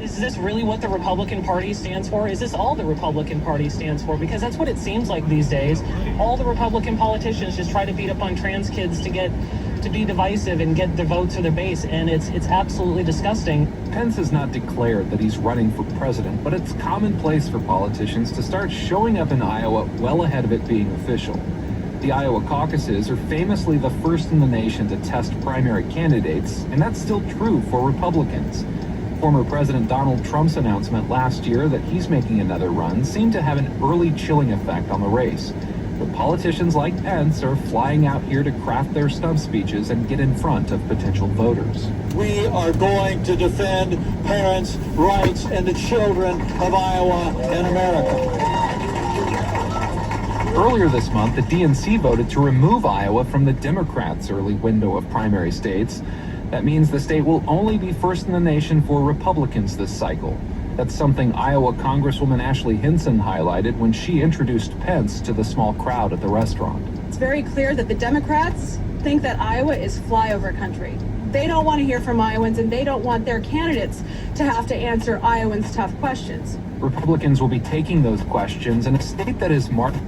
Is this really what the Republican Party stands for? Is this all the Republican Party stands for? Because that's what it seems like these days. All the Republican politicians just try to beat up on trans kids to be divisive and get the votes of their base, and it's absolutely disgusting. Pence has not declared that he's running for president, but it's commonplace for politicians to start showing up in Iowa well ahead of it being official. The Iowa caucuses are famously the first in the nation to test primary candidates, and that's still true for Republicans. Former President Donald Trump's announcement last year that he's making another run seemed to have an early chilling effect on the race. But politicians like Pence are flying out here to craft their stump speeches and get in front of potential voters. We are going to defend parents' rights and the children of Iowa and America. Earlier this month, the DNC voted to remove Iowa from the Democrats' early window of primary states. That means the state will only be first in the nation for Republicans this cycle. That's something Iowa Congresswoman Ashley Hinson highlighted when she introduced Pence to the small crowd at the restaurant. It's very clear that the Democrats think that Iowa is flyover country. They don't want to hear from Iowans, and they don't want their candidates to have to answer Iowans' tough questions. Republicans will be taking those questions in a state that is marked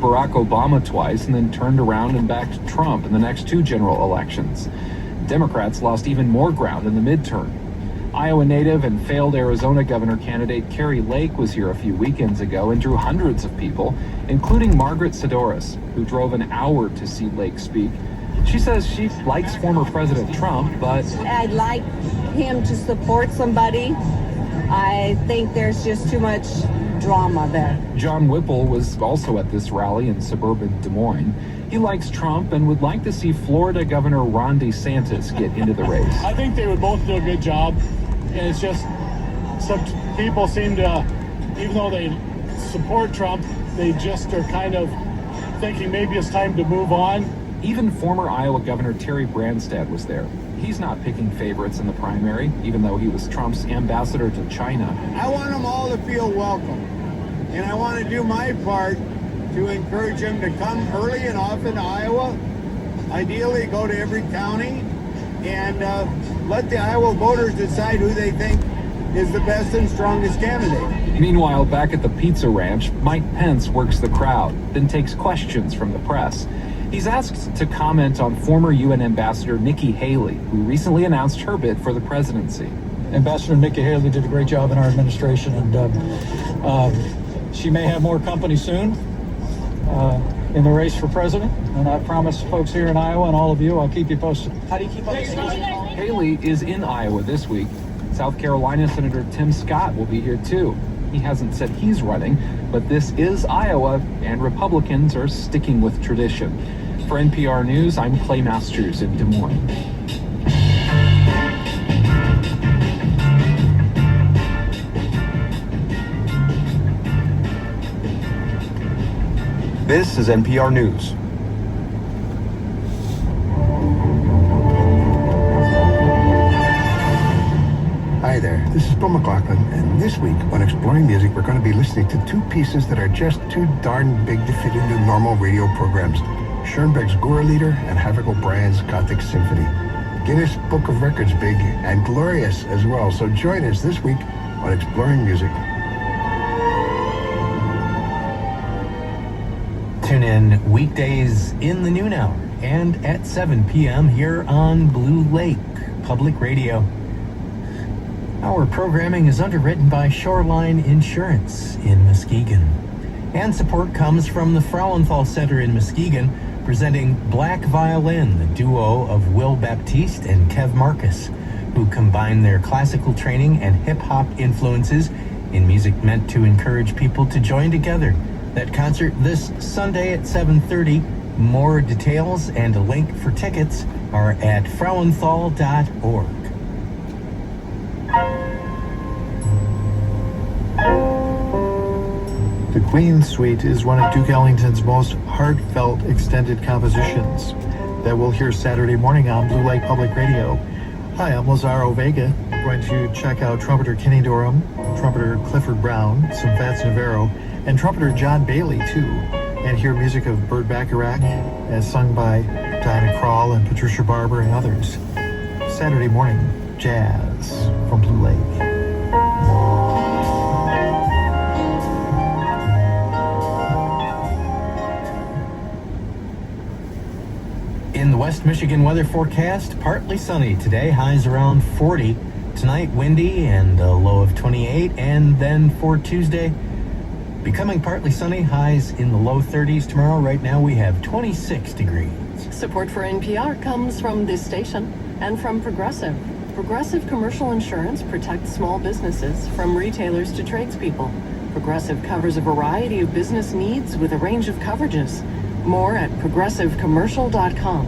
Barack Obama twice and then turned around and backed Trump in the next two general elections. Democrats lost even more ground in the midterm. Iowa native and failed Arizona governor candidate Kari Lake was here a few weekends ago and drew hundreds of people, including Margaret Sidoris, who drove an hour to see Lake speak. She says she likes former President Trump, but I'd like him to support somebody. I think there's just too much drama there. John Whipple was also at this rally in suburban Des Moines. He likes Trump and would like to see Florida Governor Ron DeSantis get into the race. I think they would both do a good job, and it's just some people seem to, even though they support Trump, they just are kind of thinking maybe it's time to move on. Even former Iowa Governor Terry Branstad was there. He's not picking favorites in the primary, even though he was Trump's ambassador to China. I want them all to feel welcome, and I want to do my part to encourage them to come early and often to Iowa. Ideally, go to every county and let the Iowa voters decide who they think is the best and strongest candidate. Meanwhile, back at the Pizza Ranch, Mike Pence works the crowd, then takes questions from the press. He's asked to comment on former UN Ambassador Nikki Haley, who recently announced her bid for the presidency. Ambassador Nikki Haley did a great job in our administration, and she may have more company soon in the race for president. And I promise folks here in Iowa and all of you, I'll keep you posted. How do you keep up with Haley is in Iowa this week. South Carolina Senator Tim Scott will be here too. He hasn't said he's running, but this is Iowa, and Republicans are sticking with tradition. For NPR News, I'm Clay Masters in Des Moines. This is NPR News. Hi there, this is Bill McLaughlin, and this week on Exploring Music, we're going to be listening to two pieces that are just too darn big to fit into normal radio programs. Schoenberg's Gura Lieder and Havok O'Brien's Gothic Symphony. Guinness Book of Records big and glorious as well, so join us this week on Exploring Music. Tune in weekdays in the noon hour and at 7 p.m. here on Blue Lake Public Radio. Our programming is underwritten by Shoreline Insurance in Muskegon. And support comes from the Frauenthal Center in Muskegon, presenting Black Violin, the duo of Will Baptiste and Kev Marcus, who combine their classical training and hip-hop influences in music meant to encourage people to join together. That concert this Sunday at 7:30. More details and a link for tickets are at frauenthal.org. The Queen's Suite is one of Duke Ellington's most heartfelt extended compositions that we'll hear Saturday morning on Blue Lake Public Radio. Hi, I'm Lazaro Vega. I'm going to check out trumpeter Kenny Dorham, trumpeter Clifford Brown, some Fats Navarro, and trumpeter John Bailey too, and hear music of Burt Bacharach as sung by Diana Krall and Patricia Barber and others. Saturday Morning Jazz from Blue Lake. In the West Michigan weather forecast, partly sunny today, highs around 40. Tonight, windy and a low of 28. And then for Tuesday, becoming partly sunny, highs in the low 30s. Tomorrow, right now, we have 26 degrees. Support for NPR comes from this station and from Progressive. Progressive Commercial Insurance protects small businesses from retailers to tradespeople. Progressive covers a variety of business needs with a range of coverages. More at progressivecommercial.com.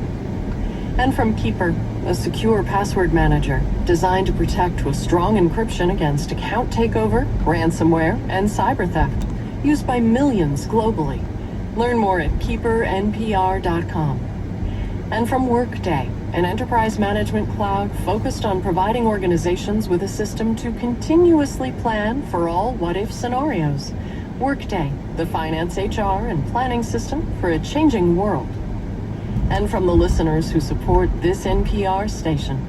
And from Keeper, a secure password manager designed to protect with strong encryption against account takeover, ransomware, and cyber theft, used by millions globally. Learn more at keepernpr.com. And from Workday, an enterprise management cloud focused on providing organizations with a system to continuously plan for all what-if scenarios. Workday, the finance, HR, and planning system for a changing world. And from the listeners who support this NPR station.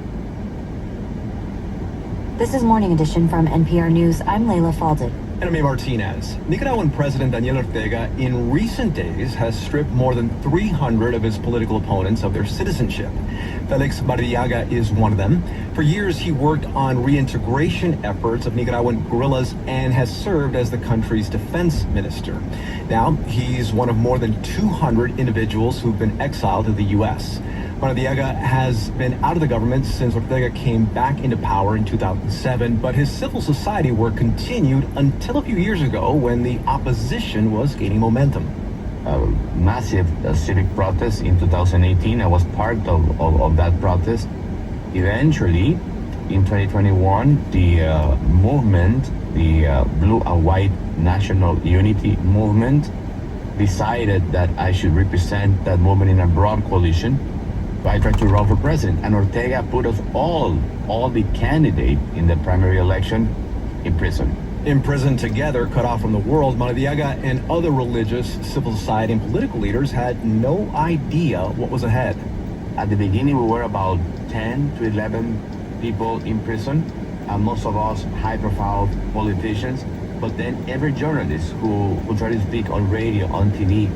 This is Morning Edition from NPR News. I'm Layla Faldi. And I'm A. Martinez. Nicaraguan President Daniel Ortega in recent days has stripped more than 300 of his political opponents of their citizenship. Felix Bardiaga is one of them. For years, he worked on reintegration efforts of Nicaraguan guerrillas and has served as the country's defense minister. Now, he's one of more than 200 individuals who've been exiled to the U.S. Bardiaga has been out of the government since Ortega came back into power in 2007, but his civil society work continued until a few years ago when the opposition was gaining momentum. Massive civic protest in 2018. I was part of that protest. Eventually, in 2021, the movement, the Blue and White National Unity Movement, decided that I should represent that movement in a broad coalition. I tried to run for president, and Ortega put us all the candidates in the primary election in prison. Imprisoned together, cut off from the world, Bardiaga and other religious, civil society, and political leaders had no idea what was ahead. At the beginning, we were about 10 to 11 people in prison, and most of us high-profile politicians. But then every journalist who tried to speak on radio, on TV,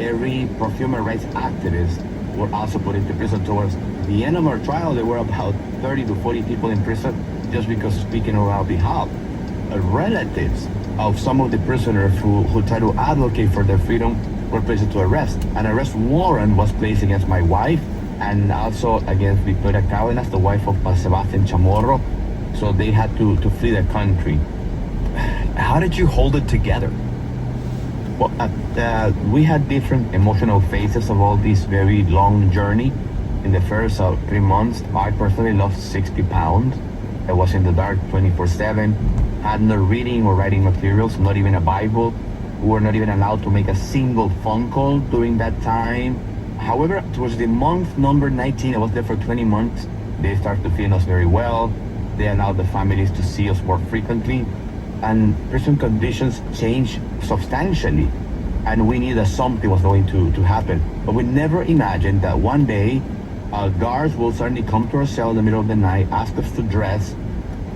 every pro-human rights activist were also put into prison. Towards the end of our trial, there were about 30 to 40 people in prison just because speaking on our behalf. Relatives of some of the prisoners who tried to advocate for their freedom were placed into arrest. An arrest warrant was placed against my wife and also against Victoria Cádenas, the wife of Sebastian Chamorro. So they had to flee the country. How did you hold it together? Well, we had different emotional phases of all this very long journey. In the first 3 months, I personally lost 60 pounds. I was in the dark 24/7, had no reading or writing materials, not even a Bible. We were not even allowed to make a single phone call during that time. However, towards the month number 19, I was there for 20 months. They started to feed us very well. They allowed the families to see us more frequently. And prison conditions changed substantially. And we knew that something was going to happen. But we never imagined that one day, guards will suddenly come to our cell in the middle of the night, ask us to dress,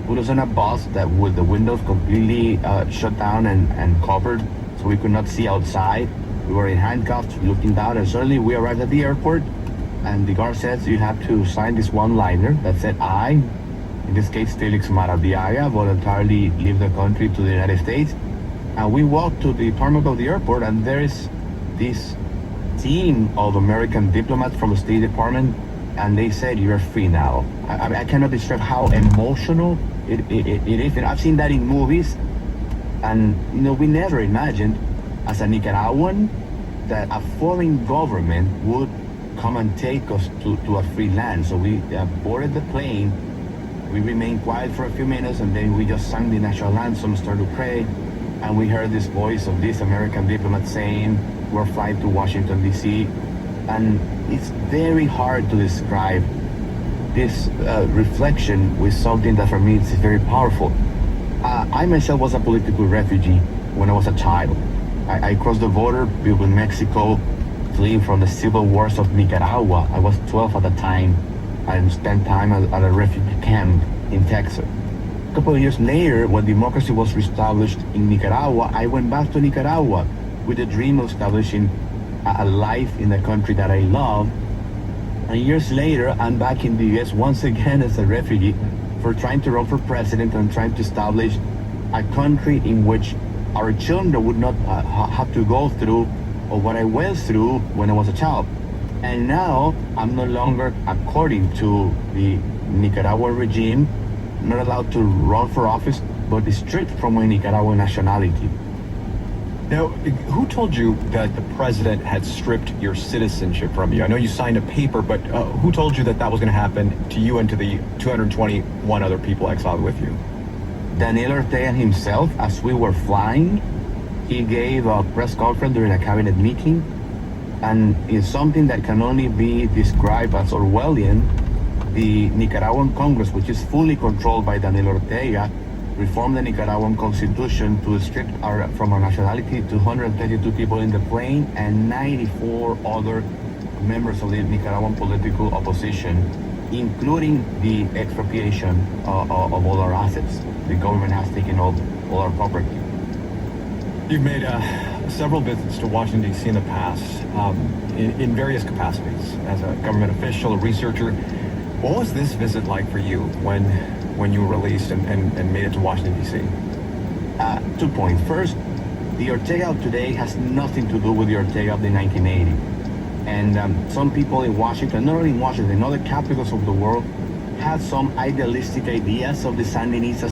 put us on a bus that with the windows completely shut down and covered so we could not see outside. We were in handcuffs looking down, and suddenly we arrived at the airport and the guard says you have to sign this one-liner that said I, in this case Felix Bardiaga, voluntarily leave the country to the United States. And we walked to the tarmac of the airport and there is this team of American diplomats from the State Department, and they said you're free now. I cannot describe how emotional it is. And I've seen that in movies, and we never imagined as a Nicaraguan that a foreign government would come and take us to a free land. So we boarded the plane, we remained quiet for a few minutes, and then we just sang the national anthem, started to pray, and we heard this voice of this American diplomat saying we're flying to Washington, D.C. And it's very hard to describe this reflection with something that for me is very powerful. I myself was a political refugee when I was a child. I crossed the border with Mexico, fleeing from the civil wars of Nicaragua. I was 12 at the time. and spent time at a refugee camp in Texas. A couple of years later, when democracy was reestablished in Nicaragua, I went back to Nicaragua with the dream of establishing a life in the country that I love. And years later, I'm back in the US once again as a refugee for trying to run for president and trying to establish a country in which our children would not have to go through or what I went through when I was a child. And now I'm no longer, according to the Nicaraguan regime, not allowed to run for office, but stripped from my Nicaraguan nationality. Now, who told you that the president had stripped your citizenship from you? I know you signed a paper, but who told you that that was going to happen to you and to the 221 other people exiled with you? Daniel Ortega himself, as we were flying, he gave a press conference during a cabinet meeting, and in something that can only be described as Orwellian, the Nicaraguan Congress, which is fully controlled by Daniel Ortega, reformed the Nicaraguan constitution to strip from our nationality 232 people in the plane and 94 other members of the Nicaraguan political opposition, including the expropriation of all our assets. The government has taken all our property. You've made several visits to Washington, D.C. in the past, in various capacities, as a government official, a researcher. What was this visit like for you when you were released and made it to Washington, D.C.? 2 points. First, the Ortega of today has nothing to do with the Ortega of the 1980s. And some people in Washington, not only in Washington, in other capitals of the world, had some idealistic ideas of the Sandinistas